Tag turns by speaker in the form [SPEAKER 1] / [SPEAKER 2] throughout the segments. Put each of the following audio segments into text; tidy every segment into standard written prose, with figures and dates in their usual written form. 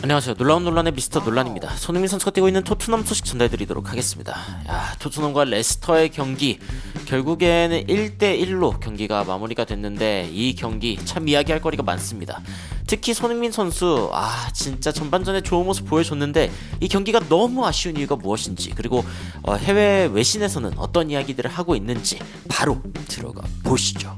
[SPEAKER 1] 안녕하세요. 놀라운 논란의 미스터 논란입니다. 손흥민 선수가 뛰고 있는 토트넘 소식 전달드리도록 하겠습니다. 토트넘과 레스터의 경기, 결국에는 1대1로 경기가 마무리가 됐는데 이 경기 참 이야기할 거리가 많습니다. 특히 손흥민 선수 진짜 전반전에 좋은 모습 보여줬는데 이 경기가 너무 아쉬운 이유가 무엇인지, 그리고 해외 외신에서는 어떤 이야기들을 하고 있는지 바로 들어가 보시죠.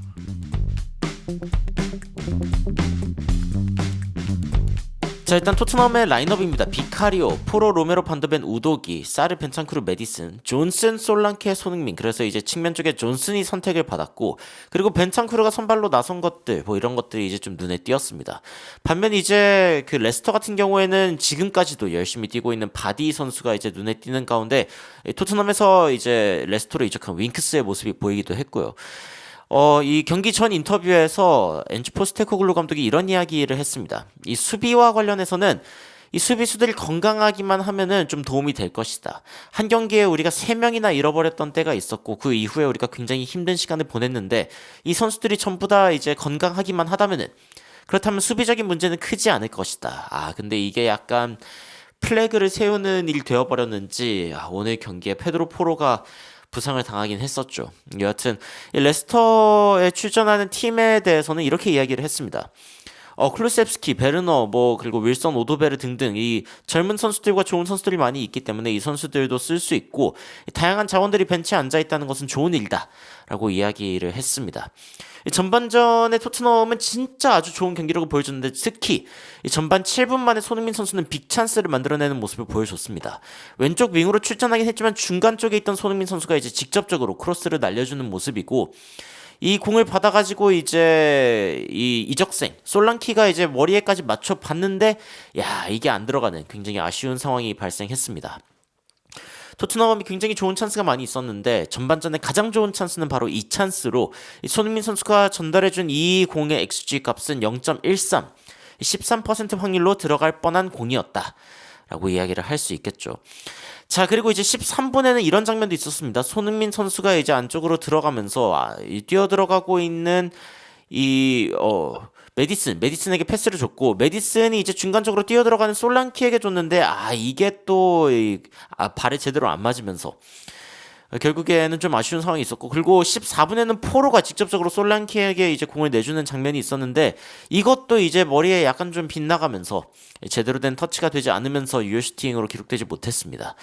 [SPEAKER 1] 자, 일단 토트넘의 라인업입니다. 비카리오, 포로, 로메로, 반더벤, 우도기, 사르, 벤찬쿠르, 메디슨, 존슨, 솔랑케, 손흥민. 그래서 이제 측면 쪽에 존슨이 선택을 받았고, 그리고 벤찬쿠르가 선발로 나선 것들, 이런 것들이 이제 좀 눈에 띄었습니다. 반면 이제 그 레스터 같은 경우에는 지금까지도 열심히 뛰고 있는 바디 선수가 이제 눈에 띄는 가운데 토트넘에서 이제 레스터로 이적한 윙크스의 모습이 보이기도 했고요. 이 경기 전 인터뷰에서 엔주 포스테코글루 감독이 이런 이야기를 했습니다. 이 수비와 관련해서는 이 수비수들이 건강하기만 하면은 좀 도움이 될 것이다. 한 경기에 우리가 3명이나 잃어버렸던 때가 있었고, 그 이후에 우리가 굉장히 힘든 시간을 보냈는데 이 선수들이 전부 다 이제 건강하기만 하다면은, 그렇다면 수비적인 문제는 크지 않을 것이다. 근데 이게 약간 플래그를 세우는 일이 되어버렸는지 오늘 경기에 페드로 포로가 부상을 당하긴 했었죠. 여하튼 레스터에 출전하는 팀에 대해서는 이렇게 이야기를 했습니다. 클루셉스키, 베르너, 그리고 윌선, 오도베르 등등 이 젊은 선수들과 좋은 선수들이 많이 있기 때문에 이 선수들도 쓸 수 있고, 다양한 자원들이 벤치에 앉아 있다는 것은 좋은 일이다라고 이야기를 했습니다. 전반전에 토트넘은 진짜 아주 좋은 경기력을 보여줬는데, 특히 전반 7분 만에 손흥민 선수는 빅찬스를 만들어내는 모습을 보여줬습니다. 왼쪽 윙으로 출전하긴 했지만 중간 쪽에 있던 손흥민 선수가 이제 직접적으로 크로스를 날려주는 모습이고, 이 공을 받아가지고 이제 이 이적생 솔랑키가 이제 머리에까지 맞춰 봤는데 이게 안 들어가는 굉장히 아쉬운 상황이 발생했습니다. 토트넘이 굉장히 좋은 찬스가 많이 있었는데 전반전에 가장 좋은 찬스는 바로 이 찬스로 손흥민 선수가 전달해준 이 공의 XG 값은 0.13, 13% 확률로 들어갈 뻔한 공이었다 라고 이야기를 할 수 있겠죠. 자, 그리고 이제 13분에는 이런 장면도 있었습니다. 손흥민 선수가 이제 안쪽으로 들어가면서 뛰어 들어가고 있는 메디슨에게 패스를 줬고, 메디슨이 이제 중간쪽으로 뛰어 들어가는 솔랑키에게 줬는데 이게 또 발에 제대로 안 맞으면서 결국에는 좀 아쉬운 상황이 있었고, 그리고 14분에는 포로가 직접적으로 솔랑키에게 이제 공을 내주는 장면이 있었는데 이것도 이제 머리에 약간 좀 빗나가면서 제대로 된 터치가 되지 않으면서 유효 슈팅으로 기록되지 못했습니다.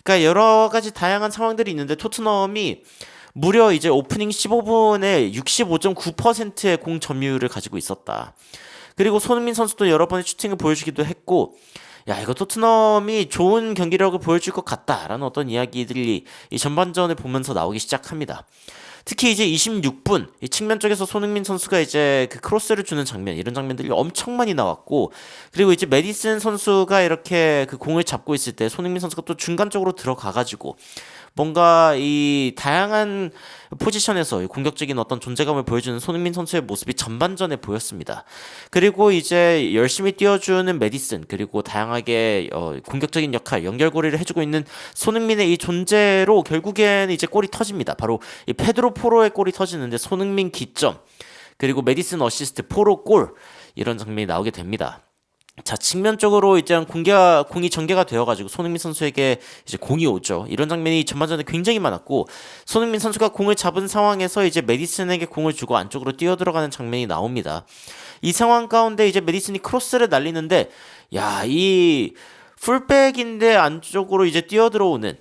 [SPEAKER 1] 그러니까 여러 가지 다양한 상황들이 있는데 토트넘이 무려 이제 오프닝 15분에 65.9%의 공 점유율을 가지고 있었다. 그리고 손흥민 선수도 여러 번의 슈팅을 보여주기도 했고, 이거 토트넘이 좋은 경기력을 보여줄 것 같다라는 어떤 이야기들이 이 전반전을 보면서 나오기 시작합니다. 특히 이제 26분 이 측면 쪽에서 손흥민 선수가 이제 그 크로스를 주는 장면, 이런 장면들이 엄청 많이 나왔고, 그리고 이제 메디슨 선수가 이렇게 그 공을 잡고 있을 때 손흥민 선수가 또 중간 쪽으로 들어가가지고 뭔가 이 다양한 포지션에서 공격적인 어떤 존재감을 보여주는 손흥민 선수의 모습이 전반전에 보였습니다. 그리고 이제 열심히 뛰어주는 메디슨, 그리고 다양하게 공격적인 역할, 연결고리를 해주고 있는 손흥민의 이 존재로 결국엔 이제 골이 터집니다. 바로 이 페드로 포로의 골이 터지는데 손흥민 기점, 그리고 메디슨 어시스트, 포로 골, 이런 장면이 나오게 됩니다. 자, 측면 쪽으로 이제 공이 전개가 되어가지고 손흥민 선수에게 이제 공이 오죠. 이런 장면이 전반전에 굉장히 많았고, 손흥민 선수가 공을 잡은 상황에서 이제 메디슨에게 공을 주고 안쪽으로 뛰어 들어가는 장면이 나옵니다. 이 상황 가운데 이제 메디슨이 크로스를 날리는데, 이 풀백인데 안쪽으로 이제 뛰어 들어오는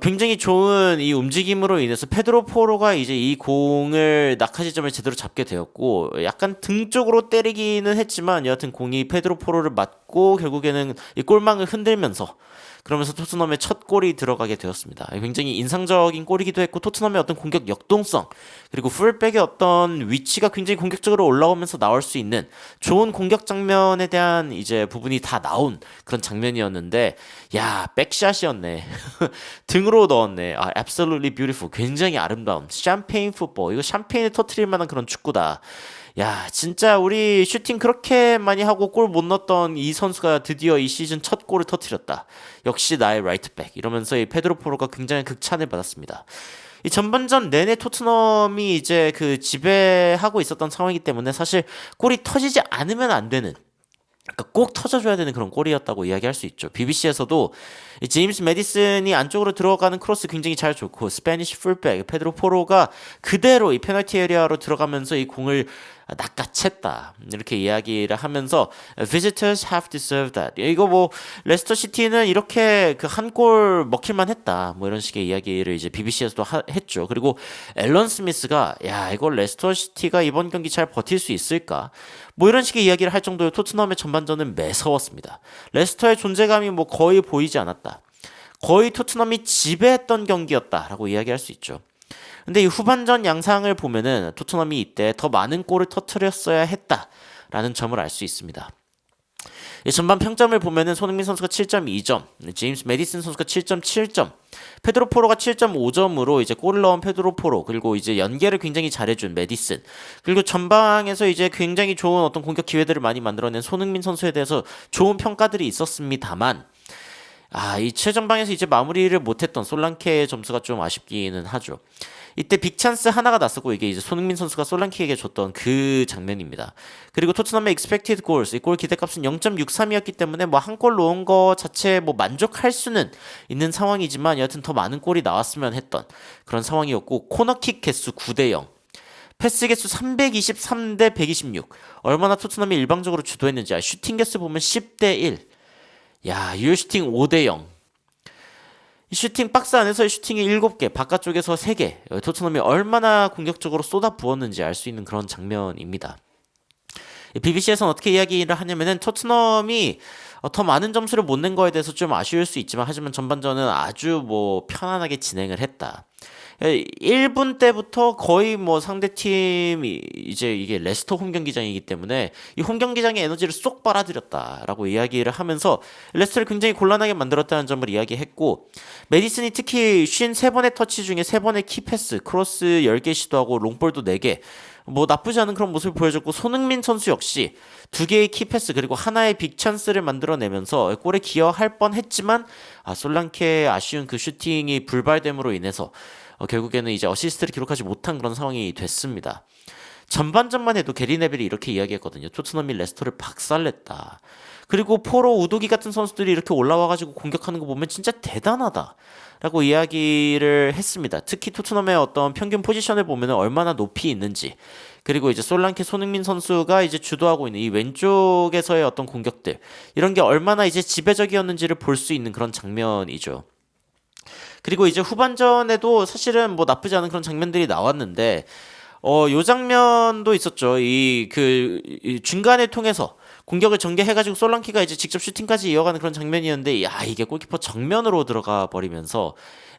[SPEAKER 1] 굉장히 좋은 이 움직임으로 인해서 페드로 포로가 이제 이 공을 낙하 지점을 제대로 잡게 되었고, 약간 등 쪽으로 때리기는 했지만 여하튼 공이 페드로 포로를 맞고 결국에는 이 골망을 흔들면서, 그러면서 토트넘의 첫 골이 들어가게 되었습니다. 굉장히 인상적인 골이기도 했고, 토트넘의 어떤 공격 역동성, 그리고 풀백의 어떤 위치가 굉장히 공격적으로 올라오면서 나올 수 있는 좋은 공격 장면에 대한 이제 부분이 다 나온 그런 장면이었는데, 백샷이었네. 등으로 넣었네. absolutely beautiful. 굉장히 아름다운 샴페인 풋볼. 이거 샴페인을 터트릴 만한 그런 축구다. 진짜 우리 슈팅 그렇게 많이 하고 골 못 넣었던 이 선수가 드디어 이 시즌 첫 골을 터뜨렸다. 역시 나의 라이트백. 이러면서 이 페드로 포로가 굉장히 극찬을 받았습니다. 이 전반전 내내 토트넘이 이제 그 지배하고 있었던 상황이기 때문에 사실 골이 터지지 않으면 안 되는 그러니까 꼭 터져줘야 되는 그런 골이었다고 이야기할 수 있죠. BBC에서도 제임스 메디슨이 안쪽으로 들어가는 크로스 굉장히 잘 좋고 스페니쉬 풀백 페드로 포로가 그대로 이 페널티 에리아로 들어가면서 이 공을 낚아챘다 이렇게 이야기를 하면서 visitors have deserved that. 이거 뭐 레스터 시티는 이렇게 그 한 골 먹힐만 했다 뭐 이런 식의 이야기를 이제 BBC에서도 했죠. 그리고 앨런 스미스가 야 이걸 레스터 시티가 이번 경기 잘 버틸 수 있을까 뭐 이런 식의 이야기를 할 정도로 토트넘의 전반전은 매서웠습니다. 레스터의 존재감이 뭐 거의 보이지 않았다. 거의 토트넘이 지배했던 경기였다라고 이야기할 수 있죠. 근데 이 후반전 양상을 보면은 토트넘이 이때 더 많은 골을 터뜨렸어야 했다라는 점을 알 수 있습니다. 전반 평점을 보면은 손흥민 선수가 7.2점, 제임스 메디슨 선수가 7.7점, 페드로 포로가 7.5점으로 이제 골을 넣은 페드로 포로, 그리고 이제 연계를 굉장히 잘해준 메디슨, 그리고 전방에서 이제 굉장히 좋은 어떤 공격 기회들을 많이 만들어낸 손흥민 선수에 대해서 좋은 평가들이 있었습니다만, 이 최전방에서 이제 마무리를 못했던 솔랑케의 점수가 좀 아쉽기는 하죠. 이때 빅찬스 하나가 났었고 이게 이제 손흥민 선수가 솔랑키에게 줬던 그 장면입니다. 그리고 토트넘의 expected goals, 이 골 기대값은 0.63이었기 때문에 뭐 한 골 넣은 거 자체에 뭐 만족할 수는 있는 상황이지만 여하튼 더 많은 골이 나왔으면 했던 그런 상황이었고 코너킥 개수 9대 0. 패스 개수 323대 126. 얼마나 토트넘이 일방적으로 주도했는지 슈팅 개수 보면 10대 1. 야, 유효 슈팅 5대 0. 슈팅 박스 안에서의 슈팅이 7개, 바깥쪽에서 3개. 토트넘이 얼마나 공격적으로 쏟아부었는지 알 수 있는 그런 장면입니다. BBC에서는 어떻게 이야기를 하냐면은 토트넘이 더 많은 점수를 못 낸 거에 대해서 좀 아쉬울 수 있지만 하지만 전반전은 아주 뭐 편안하게 진행을 했다. 1분 때부터 거의 뭐 상대팀이 이제 이게 레스터 홈 경기장이기 때문에 이 홈 경기장의 에너지를 쏙 빨아들였다라고 이야기를 하면서 레스터를 굉장히 곤란하게 만들었다는 점을 이야기했고 메디슨이 특히 53번의 터치 중에 3번의 키패스, 크로스 10개 시도하고 롱볼도 4개 뭐 나쁘지 않은 그런 모습을 보여줬고 손흥민 선수 역시 2개의 키패스 그리고 하나의 빅찬스를 만들어내면서 골에 기여할 뻔했지만 솔랑케의 아쉬운 그 슈팅이 불발됨으로 인해서 결국에는 이제 어시스트를 기록하지 못한 그런 상황이 됐습니다. 전반전만 해도 게리 네빌이 이렇게 이야기했거든요. 토트넘이 레스터를 박살냈다. 그리고 포로 우도기 같은 선수들이 이렇게 올라와가지고 공격하는 거 보면 진짜 대단하다. 라고 이야기를 했습니다. 특히 토트넘의 어떤 평균 포지션을 보면 얼마나 높이 있는지 그리고 이제 솔랑케 손흥민 선수가 이제 주도하고 있는 이 왼쪽에서의 어떤 공격들 이런 게 얼마나 이제 지배적이었는지를 볼 수 있는 그런 장면이죠. 그리고 이제 후반전에도 사실은 뭐 나쁘지 않은 그런 장면들이 나왔는데 요 장면도 있었죠. 이 중간에 통해서 공격을 전개해가지고 솔랑키가 이제 직접 슈팅까지 이어가는 그런 장면이었는데 이게 골키퍼 정면으로 들어가 버리면서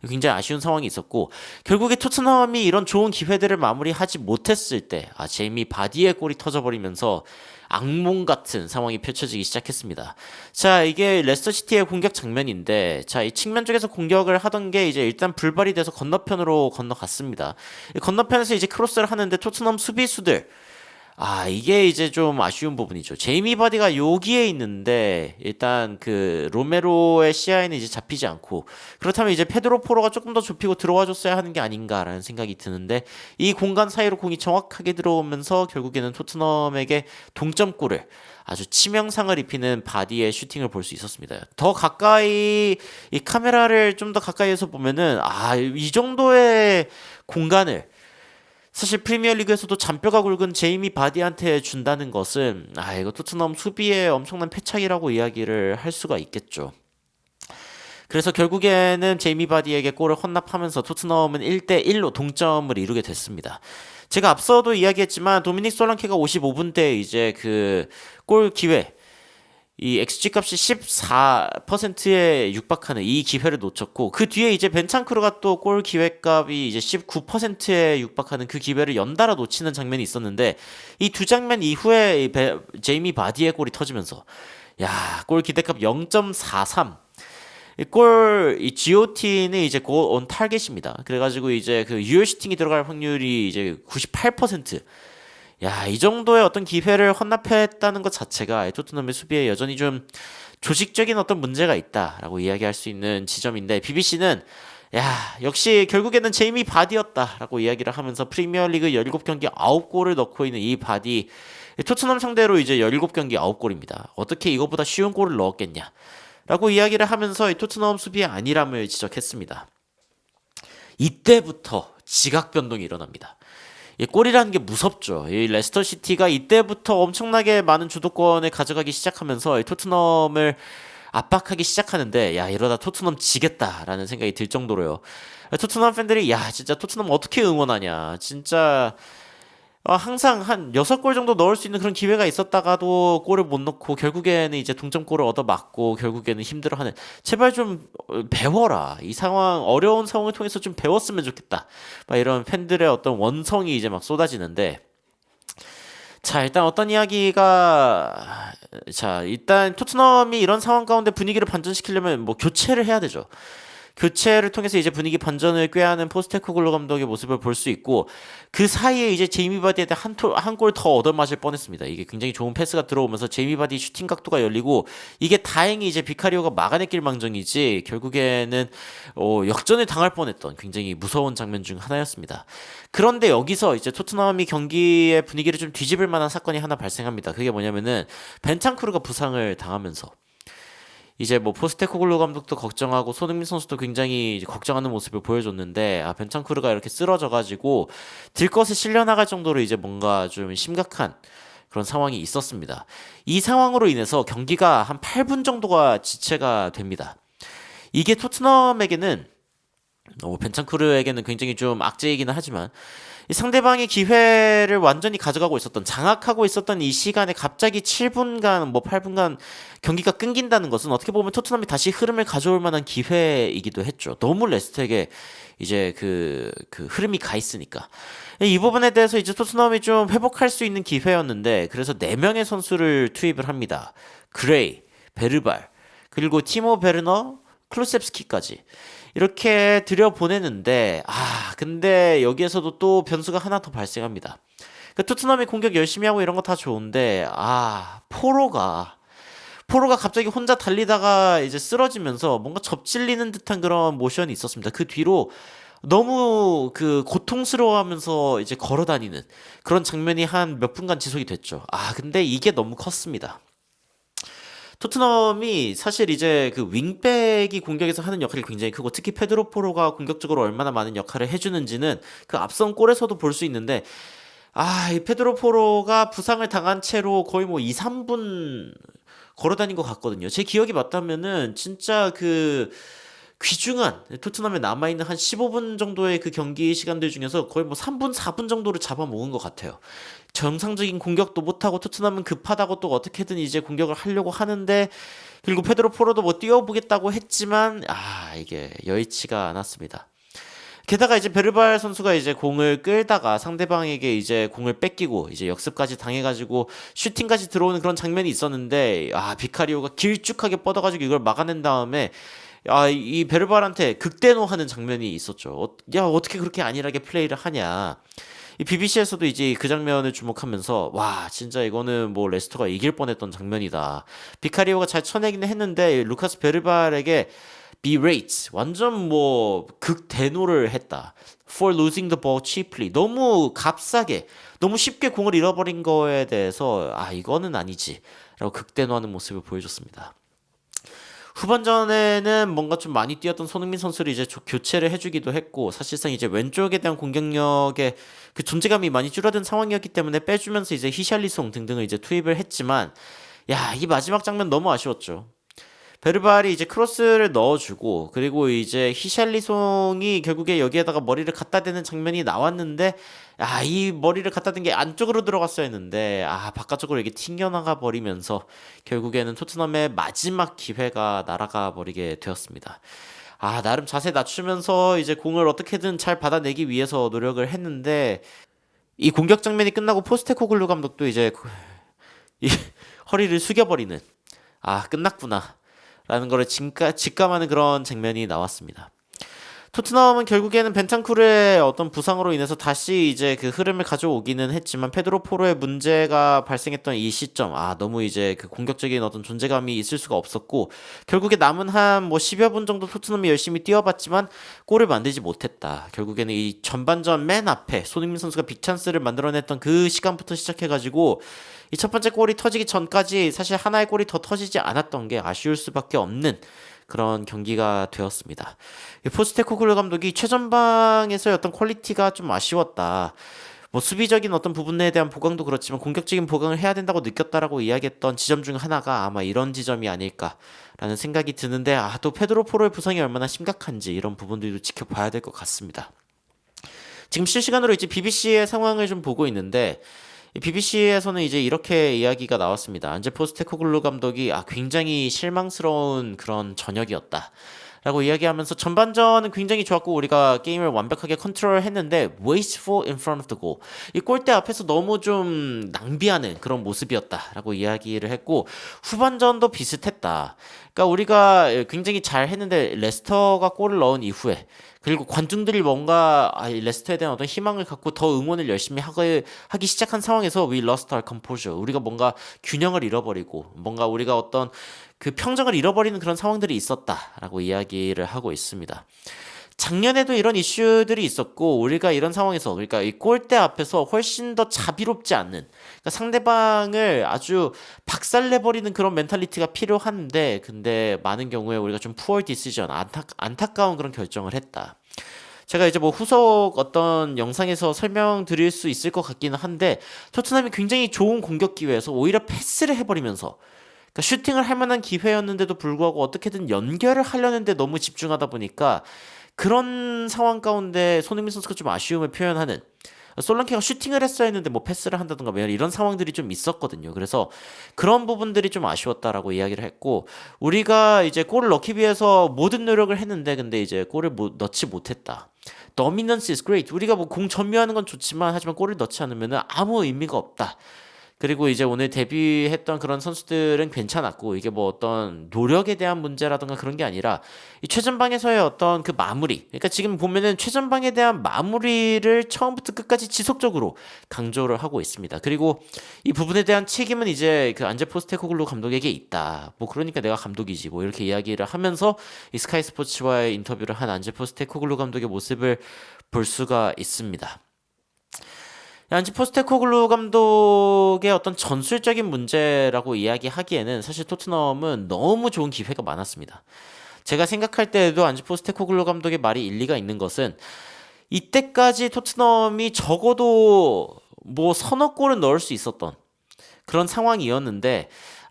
[SPEAKER 1] 굉장히 아쉬운 상황이 있었고 결국에 토트넘이 이런 좋은 기회들을 마무리하지 못했을 때 제이미 바디의 골이 터져버리면서 악몽 같은 상황이 펼쳐지기 시작했습니다. 자, 이게 레스터시티의 공격 장면인데, 자, 이 측면 쪽에서 공격을 하던 게 이제 일단 불발이 돼서 건너편으로 건너갔습니다. 건너편에서 이제 크로스를 하는데 토트넘 수비수들, 이게 이제 좀 아쉬운 부분이죠. 제이미 바디가 여기에 있는데 일단 그 로메로의 시야에는 이제 잡히지 않고 그렇다면 이제 페드로 포로가 조금 더 좁히고 들어와 줬어야 하는 게 아닌가라는 생각이 드는데 이 공간 사이로 공이 정확하게 들어오면서 결국에는 토트넘에게 동점골을 아주 치명상을 입히는 바디의 슈팅을 볼 수 있었습니다. 더 가까이 이 카메라를 좀 더 가까이에서 보면은 이 정도의 공간을 사실 프리미어리그에서도 잔뼈가 굵은 제이미 바디한테 준다는 것은 이거 토트넘 수비의 엄청난 패착이라고 이야기를 할 수가 있겠죠. 그래서 결국에는 제이미 바디에게 골을 헌납하면서 토트넘은 1대1로 동점을 이루게 됐습니다. 제가 앞서도 이야기했지만 도미닉 솔랑케가 55분 때 이제 그 골 기회 이 XG 값이 14%에 육박하는 이 기회를 놓쳤고 그 뒤에 이제 벤찬크루가 또 골 기회값이 이제 19%에 육박하는 그 기회를 연달아 놓치는 장면이 있었는데 이 두 장면 이후에 제이미 바디의 골이 터지면서 골 기대값 0.43 이 GOT는 이제 온 타겟입니다. 그래가지고 이제 그 유효 슈팅이 들어갈 확률이 이제 98%. 이 정도의 어떤 기회를 헌납했다는 것 자체가 토트넘의 수비에 여전히 좀 조직적인 어떤 문제가 있다라고 이야기할 수 있는 지점인데 BBC는 역시 결국에는 제이미 바디였다라고 이야기를 하면서 프리미어리그 17경기 9골을 넣고 있는 이 바디 토트넘 상대로 이제 17경기 9골입니다. 어떻게 이거보다 쉬운 골을 넣었겠냐? 라고 이야기를 하면서 이 토트넘 수비의 안일함을 지적했습니다. 이때부터 지각 변동이 일어납니다. 이 골이라는 게 무섭죠. 이 레스터 시티가 이때부터 엄청나게 많은 주도권을 가져가기 시작하면서 이 토트넘을 압박하기 시작하는데, 야, 이러다 토트넘 지겠다라는 생각이 들 정도로요. 토트넘 팬들이, 야, 진짜 토트넘 어떻게 응원하냐. 진짜 항상 한 6골 정도 넣을 수 있는 그런 기회가 있었다가도 골을 못 넣고 결국에는 이제 동점골을 얻어맞고 결국에는 힘들어하는, 제발 좀 배워라. 이 상황, 어려운 상황을 통해서 좀 배웠으면 좋겠다. 막 이런 팬들의 어떤 원성이 이제 막 쏟아지는데, 자, 일단 어떤 이야기가, 자, 일단 토트넘이 이런 상황 가운데 분위기를 반전시키려면 뭐 교체를 해야 되죠. 교체를 통해서 이제 분위기 반전을 꾀하는 포스테코글루 감독의 모습을 볼 수 있고, 그 사이에 이제 제이미 바디한테 한 골 더 얻어맞을 뻔했습니다. 이게 굉장히 좋은 패스가 들어오면서 제이미 바디 슈팅 각도가 열리고, 이게 다행히 이제 비카리오가 막아냈길 망정이지 결국에는 역전을 당할 뻔했던 굉장히 무서운 장면 중 하나였습니다. 그런데 여기서 이제 토트넘이 경기의 분위기를 좀 뒤집을 만한 사건이 하나 발생합니다. 그게 뭐냐면은 벤탄쿠르가 부상을 당하면서 이제 뭐 포스테코글루 감독도 걱정하고 손흥민 선수도 굉장히 걱정하는 모습을 보여줬는데, 벤탄쿠르가 이렇게 쓰러져가지고 들것에 실려 나갈 정도로 이제 뭔가 좀 심각한 그런 상황이 있었습니다. 이 상황으로 인해서 경기가 한 8분 정도가 지체가 됩니다. 이게 토트넘에게는 벤탄쿠르에게는 굉장히 좀 악재이기는 하지만, 이 상대방의 기회를 완전히 가져가고 있었던, 장악하고 있었던 이 시간에 갑자기 7분간, 뭐 8분간 경기가 끊긴다는 것은 어떻게 보면 토트넘이 다시 흐름을 가져올 만한 기회이기도 했죠. 너무 레스터에게 이제 그 흐름이 가 있으니까. 이 부분에 대해서 이제 토트넘이 좀 회복할 수 있는 기회였는데, 그래서 4명의 선수를 투입을 합니다. 그레이, 베르발, 그리고 티모 베르너, 클루셉스키까지 이렇게 들여보내는데, 근데 여기에서도 또 변수가 하나 더 발생합니다. 토트넘이 공격 열심히 하고 이런 거 다 좋은데, 포로가 갑자기 혼자 달리다가 이제 쓰러지면서 뭔가 접질리는 듯한 그런 모션이 있었습니다. 그 뒤로 너무 그 고통스러워하면서 이제 걸어다니는 그런 장면이 한 몇 분간 지속이 됐죠. 근데 이게 너무 컸습니다. 토트넘이 사실 이제 그 윙백이 공격에서 하는 역할이 굉장히 크고, 특히 페드로 포로가 공격적으로 얼마나 많은 역할을 해주는지는 그 앞선 골에서도 볼 수 있는데, 이 페드로 포로가 부상을 당한 채로 거의 뭐 2, 3분 걸어다닌 것 같거든요. 제 기억이 맞다면은 진짜 그 귀중한 토트넘에 남아있는 한 15분 정도의 그 경기 시간들 중에서 거의 뭐 3분, 4분 정도를 잡아먹은 것 같아요. 정상적인 공격도 못하고 토트넘은 급하다고 또 어떻게든 이제 공격을 하려고 하는데, 그리고 페드로 포로도 뭐 뛰어보겠다고 했지만 이게 여의치가 않았습니다. 게다가 이제 베르발 선수가 이제 공을 끌다가 상대방에게 이제 공을 뺏기고 이제 역습까지 당해가지고 슈팅까지 들어오는 그런 장면이 있었는데, 비카리오가 길쭉하게 뻗어가지고 이걸 막아낸 다음에 이 베르발한테 극대노하는 장면이 있었죠. 야, 어떻게 그렇게 안일하게 플레이를 하냐. 이 BBC에서도 이제 그 장면을 주목하면서, 와, 진짜 이거는 뭐 레스터가 이길 뻔했던 장면이다. 비카리오가 잘 쳐내기는 했는데 루카스 베르발에게 berate, 완전 뭐 극대노를 했다. For losing the ball cheaply. 너무 값싸게, 너무 쉽게 공을 잃어버린 거에 대해서 이거는 아니지 라고 극대노하는 모습을 보여줬습니다. 후반전에는 뭔가 좀 많이 뛰었던 손흥민 선수를 이제 교체를 해주기도 했고, 사실상 이제 왼쪽에 대한 공격력의 그 존재감이 많이 줄어든 상황이었기 때문에 빼주면서 이제 히샬리송 등등을 이제 투입을 했지만, 이 마지막 장면 너무 아쉬웠죠. 베르발이 이제 크로스를 넣어주고, 그리고 이제 히샬리송이 결국에 여기에다가 머리를 갖다 대는 장면이 나왔는데, 이 머리를 갖다 댄 게 안쪽으로 들어갔어야 했는데, 바깥쪽으로 이렇게 튕겨나가 버리면서 결국에는 토트넘의 마지막 기회가 날아가 버리게 되었습니다. 나름 자세 낮추면서 이제 공을 어떻게든 잘 받아내기 위해서 노력을 했는데, 이 공격 장면이 끝나고 포스테코글루 감독도 이제 이 허리를 숙여버리는, 끝났구나 라는 거를 직감하는 그런 장면이 나왔습니다. 토트넘은 결국에는 벤탄쿠르의 어떤 부상으로 인해서 다시 이제 그 흐름을 가져오기는 했지만 페드로 포로의 문제가 발생했던 이 시점, 너무 이제 그 공격적인 어떤 존재감이 있을 수가 없었고 결국에 남은 한 뭐 10여 분 정도 토트넘이 열심히 뛰어봤지만 골을 만들지 못했다. 결국에는 이 전반전 맨 앞에 손흥민 선수가 빅찬스를 만들어냈던 그 시간부터 시작해가지고 이 첫 번째 골이 터지기 전까지 사실 하나의 골이 더 터지지 않았던 게 아쉬울 수밖에 없는 그런 경기가 되었습니다. 포스테코글루 감독이 최전방에서의 어떤 퀄리티가 좀 아쉬웠다. 뭐 수비적인 어떤 부분에 대한 보강도 그렇지만 공격적인 보강을 해야 된다고 느꼈다라고 이야기했던 지점 중 하나가 아마 이런 지점이 아닐까라는 생각이 드는데 또 페드로 포로의 부상이 얼마나 심각한지 이런 부분들도 지켜봐야 될 것 같습니다. 지금 실시간으로 이제 BBC의 상황을 좀 보고 있는데 BBC에서는 이제 이렇게 이야기가 나왔습니다. 안제 포스테코글루 감독이 굉장히 실망스러운 그런 저녁이었다. 라고 이야기하면서 전반전은 굉장히 좋았고 우리가 게임을 완벽하게 컨트롤했는데 wasteful in front of the goal. 이 골대 앞에서 너무 좀 낭비하는 그런 모습이었다라고 이야기를 했고 후반전도 비슷했다. 그러니까 우리가 굉장히 잘 했는데 레스터가 골을 넣은 이후에 그리고 관중들이 뭔가 레스터에 대한 어떤 희망을 갖고 더 응원을 열심히 하기 시작한 상황에서 we lost our composure. 우리가 뭔가 균형을 잃어버리고 뭔가 우리가 어떤 그 평정을 잃어버리는 그런 상황들이 있었다라고 이야기를 하고 있습니다. 작년에도 이런 이슈들이 있었고 우리가 이런 상황에서 그러니까 이 골대 앞에서 훨씬 더 자비롭지 않는 그러니까 상대방을 아주 박살내버리는 그런 멘탈리티가 필요한데 근데 많은 경우에 우리가 좀 poor decision 안타까운 그런 결정을 했다. 제가 이제 뭐 후속 어떤 영상에서 설명드릴 수 있을 것 같기는 한데 토트넘이 굉장히 좋은 공격 기회에서 오히려 패스를 해버리면서 그러니까 슈팅을 할 만한 기회였는데도 불구하고 어떻게든 연결을 하려는데 너무 집중하다 보니까 그런 상황 가운데 손흥민 선수가 좀 아쉬움을 표현하는 솔랑케가 슈팅을 했어야 했는데 뭐 패스를 한다든가 뭐 이런 상황들이 좀 있었거든요. 그래서 그런 부분들이 좀 아쉬웠다라고 이야기를 했고 우리가 이제 골을 넣기 위해서 모든 노력을 했는데 근데 이제 골을 넣지 못했다. Dominance is great. 우리가 뭐 공 점유하는 건 좋지만 하지만 골을 넣지 않으면 아무 의미가 없다. 그리고 이제 오늘 데뷔했던 그런 선수들은 괜찮았고 이게 뭐 어떤 노력에 대한 문제라든가 그런 게 아니라 이 최전방에서의 어떤 그 마무리 그러니까 지금 보면은 최전방에 대한 마무리를 처음부터 끝까지 지속적으로 강조를 하고 있습니다. 그리고 이 부분에 대한 책임은 이제 그 안제 포스테코글루 감독에게 있다. 뭐 그러니까 내가 감독이지 뭐 이렇게 이야기를 하면서 이 스카이 스포츠와의 인터뷰를 한 안제 포스테코글루 감독의 모습을 볼 수가 있습니다. 안지 포스테코글루 감독의 어떤 전술적인 문제라고 이야기하기에는 사실 토트넘은 너무 좋은 기회가 많았습니다. 제가 생각할 때에도 안지 포스테코글루 감독의 말이 일리가 있는 것은 이때까지 토트넘이 적어도 뭐 서너 골은 넣을 수 있었던 그런 상황이었는데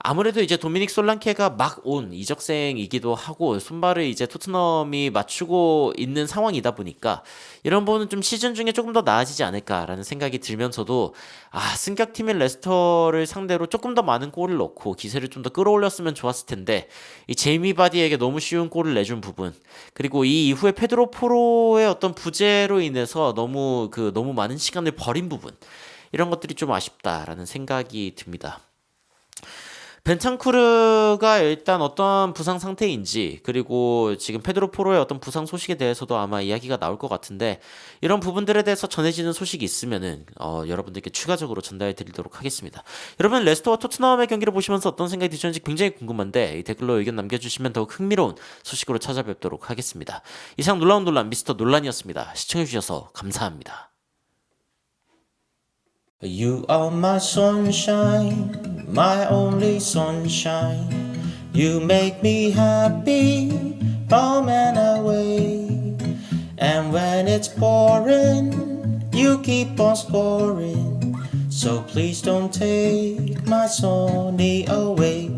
[SPEAKER 1] 아무래도 이제 도미닉 솔랑케가 막 온 이적생이기도 하고 손발을 이제 토트넘이 맞추고 있는 상황이다 보니까 이런 부분은 좀 시즌 중에 조금 더 나아지지 않을까라는 생각이 들면서도 승격팀인 레스터를 상대로 조금 더 많은 골을 넣고 기세를 좀 더 끌어올렸으면 좋았을 텐데 이 제이미 바디에게 너무 쉬운 골을 내준 부분 그리고 이 이후에 페드로 포로의 어떤 부재로 인해서 너무 많은 시간을 버린 부분 이런 것들이 좀 아쉽다라는 생각이 듭니다. 벤탄쿠르가 일단 어떤 부상 상태인지 그리고 지금 페드로 포로의 어떤 부상 소식에 대해서도 아마 이야기가 나올 것 같은데 이런 부분들에 대해서 전해지는 소식이 있으면은 여러분들께 추가적으로 전달해 드리도록 하겠습니다. 여러분 레스터와 토트넘의 경기를 보시면서 어떤 생각이 드셨는지 굉장히 궁금한데 이 댓글로 의견 남겨주시면 더욱 흥미로운 소식으로 찾아뵙도록 하겠습니다. 이상 놀라운 논란 미스터 논란이었습니다. 시청해주셔서 감사합니다.
[SPEAKER 2] You are my sunshine, my only sunshine. You make me happy, home and away. And when it's pouring, you keep on scoring. So please don't take my sunny away.